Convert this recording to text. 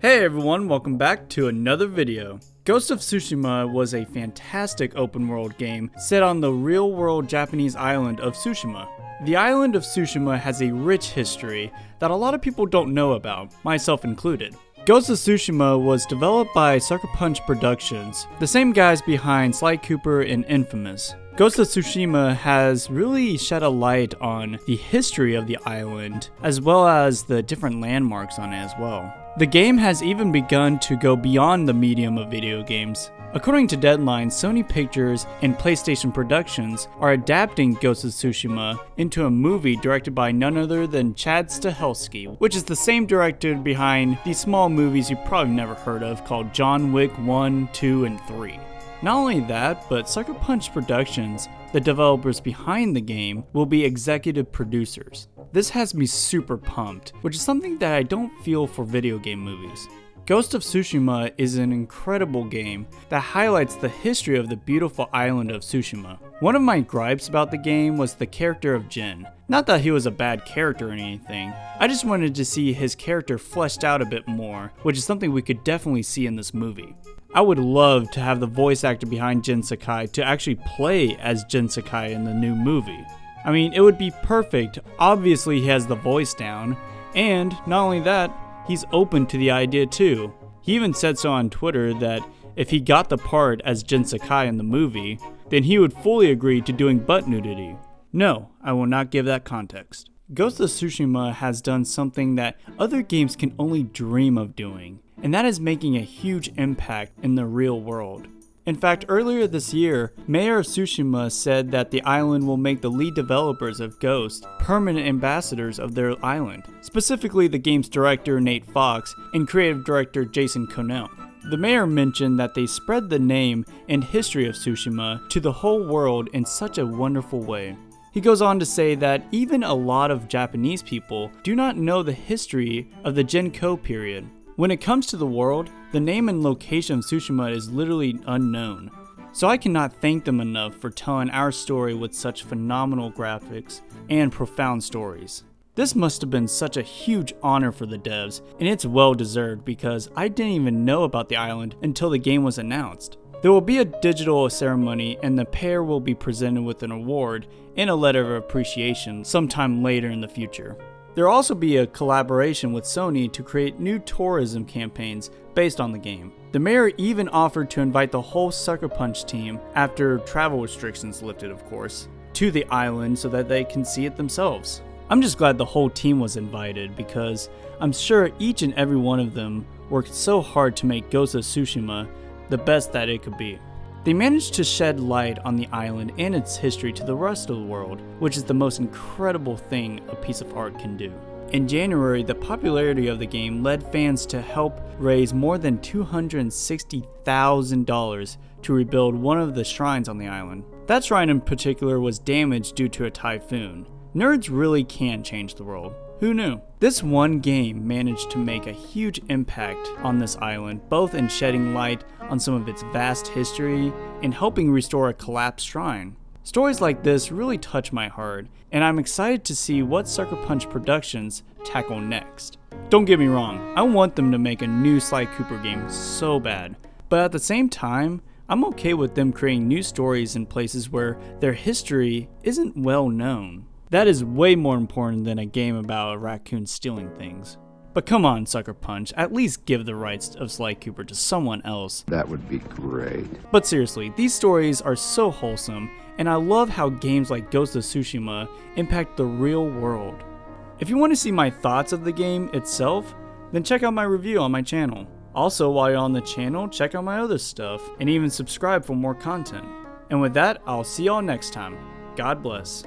Hey everyone, welcome back to another video. Ghost of Tsushima was a fantastic open world game set on the real world Japanese island of Tsushima. The island of Tsushima has a rich history that a lot of people don't know about, myself included. Ghost of Tsushima was developed by Sucker Punch Productions, the same guys behind Sly Cooper and Infamous. Ghost of Tsushima has really shed a light on the history of the island, as well as the different landmarks on it as well. The game has even begun to go beyond the medium of video games. According to Deadline, Sony Pictures and PlayStation Productions are adapting Ghost of Tsushima into a movie directed by none other than Chad Stahelski, which is the same director behind these small movies you probably never heard of called John Wick 1, 2, and 3. Not only that, but Sucker Punch Productions, the developers behind the game, will be executive producers. This has me super pumped, which is something that I don't feel for video game movies. Ghost of Tsushima is an incredible game that highlights the history of the beautiful island of Tsushima. One of my gripes about the game was the character of Jin. Not that he was a bad character or anything, I just wanted to see his character fleshed out a bit more, which is something we could definitely see in this movie. I would love to have the voice actor behind Jin Sakai to actually play as Jin Sakai in the new movie. I mean, it would be perfect. Obviously he has the voice down, and not only that, he's open to the idea too. He even said so on Twitter that if he got the part as Jin Sakai in the movie, then he would fully agree to doing butt nudity. No, I will not give that context. Ghost of Tsushima has done something that other games can only dream of doing, and that is making a huge impact in the real world. In fact, earlier this year, Mayor of Tsushima said that the island will make the lead developers of Ghost permanent ambassadors of their island, specifically the game's director Nate Fox and creative director Jason Connell. The mayor mentioned that they spread the name and history of Tsushima to the whole world in such a wonderful way. He goes on to say that even a lot of Japanese people do not know the history of the Genko period. When it comes to the world, the name and location of Tsushima is literally unknown. So I cannot thank them enough for telling our story with such phenomenal graphics and profound stories. This must have been such a huge honor for the devs, and it's well deserved because I didn't even know about the island until the game was announced. There will be a digital ceremony and the pair will be presented with an award and a letter of appreciation sometime later in the future. There will also be a collaboration with Sony to create new tourism campaigns based on the game. The mayor even offered to invite the whole Sucker Punch team, after travel restrictions lifted of course, to the island so that they can see it themselves. I'm just glad the whole team was invited because I'm sure each and every one of them worked so hard to make Ghost of Tsushima the best that it could be. They managed to shed light on the island and its history to the rest of the world, which is the most incredible thing a piece of art can do. In January, the popularity of the game led fans to help raise more than $260,000 to rebuild one of the shrines on the island. That shrine in particular was damaged due to a typhoon. Nerds really can change the world. Who knew? This one game managed to make a huge impact on this island, both in shedding light on some of its vast history and helping restore a collapsed shrine. Stories like this really touch my heart, and I'm excited to see what Sucker Punch Productions tackle next. Don't get me wrong, I want them to make a new Sly Cooper game so bad, but at the same time, I'm okay with them creating new stories in places where their history isn't well known. That is way more important than a game about a raccoon stealing things. But come on, Sucker Punch, at least give the rights of Sly Cooper to someone else. That would be great. But seriously, these stories are so wholesome, and I love how games like Ghost of Tsushima impact the real world. If you want to see my thoughts of the game itself, then check out my review on my channel. Also, while you're on the channel, check out my other stuff, and even subscribe for more content. And with that, I'll see y'all next time. God bless.